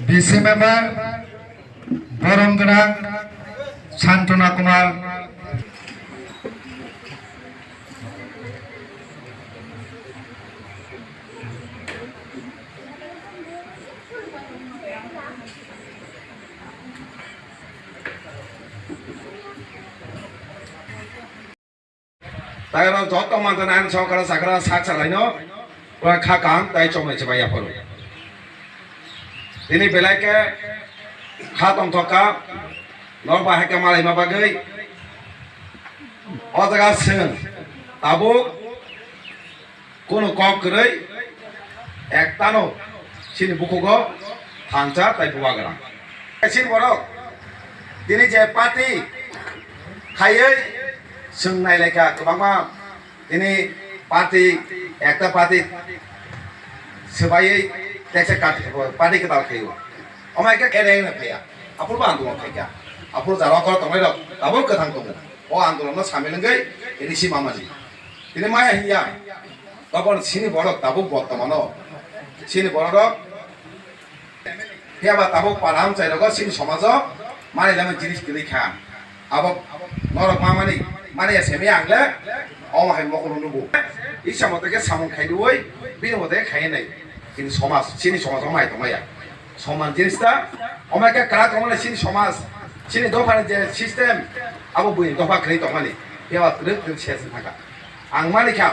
DC member বরমগোনাং শান্তনা কুমার তাই যত মানতে নাইন সরকার সাকরা সাক চালাইনো ওরা খাকাং তাই চমেছে ভাইয়া পড়ো তিনি বেলাইকে খা তং থকা নর বাহাকে মালাই মাবাগৈ অজাগা সেন তাবো কোনো কক গৈ একটানো সিনি বুকুগো থানচা তাই বুয়াগরা সিন বড় তিনি যে পার্টি খাইयै सोंनाय लेखा गोबां दिनै पार्टी एकटा पार्टी सोबायै टेक्स पार्टी केदाल खायो अमायका केरेंना फैया आपुरबो आन्दोलन फैया आपुर जारा कर तंगाय दं दाबो गोथां दं अ आन्दोलन सामिलंगै दिनै सिमामाजि दिनै माया हिया गाबोन सिनि बरक दाबो बर्तमान सिनि बरक हेबा दाबो पाराम चाइरग सिनि समाज मानिलाम जिनिस गिरि खा अब नरक मामानि माने एसेमे आंले अमाहाय मखल नुबो इसा मते सामन खाइदुय बिनि मते खायनाय किन्तु समाज सिनि समाज माय दमाया समान जिनिसटा अमायका करा कमले सिनि समाज सिनि दफानि जे सिस्टेम आबो बुइ दफा खै दमानि बेवा ग्रोब ग्रोब सेस थाका आं मानि खा